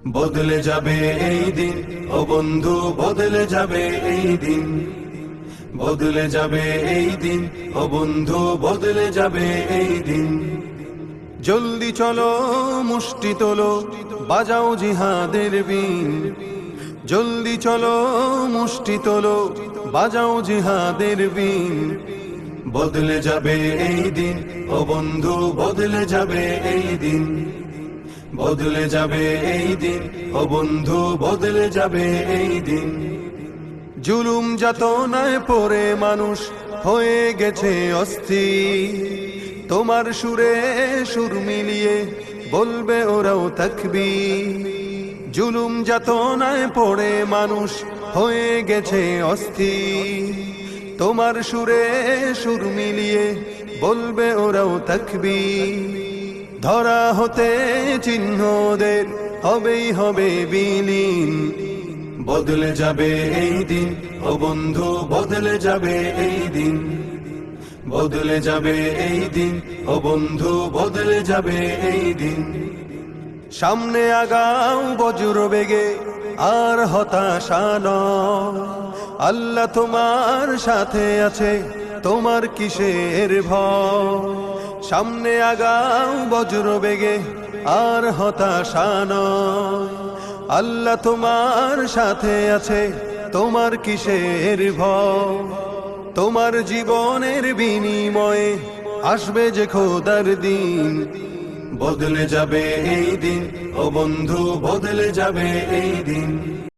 বদলে যাবে এই দিন, ও বন্ধু বদলে যাবে এই দিন, বদলে যাবে এই দিন, ও বন্ধু বদলে যাবে এই দিন। জলদি চলো মুষ্টি তোলো, বাজাও জিহাদের বিন। জলদি চলো মুষ্টি তোলো, বাজাও জিহাদের বিন। বদলে যাবে এই দিন, ও বন্ধু বদলে যাবে এই দিন, বদলে যাবে এই দিন, ও বন্ধু বদলে যাবে এই দিন। জুলুম যাতনায় পড়ে মানুষ হয়ে গেছে অস্থির, তোমার সুরে সুর মিলিয়ে বলবে ওরাও তাকবীর। জুলুম যাতনায় পড়ে মানুষ হয়ে গেছে অস্থির, তোমার সুরে সুর মিলিয়ে বলবে ওরাও তাকবীর। ধরা হতে চিহ্নদের হবেই হবে বিলীন। বদলে যাবে এই দিন, ও বন্ধু বদলে যাবে এই দিন, বদলে যাবে এই দিন, ও বন্ধু বদলে যাবে এই দিন। সামনে আগাও বজ্র বেগে, আর হতাশা নয়, আল্লাহ তোমার সাথে আছে, তোমার কিসের ভয়। সামনে আগাও বজ্র বেগে, আর হতাশা নয়, আল্লাহ তোমার সাথে আছে, তোমার কিসের ভয়। তোমার জীবনের বিনিময়ে আসবে যে খোদার দিন। বদলে যাবে এই দিন, ও বন্ধু বদলে যাবে এই দিন।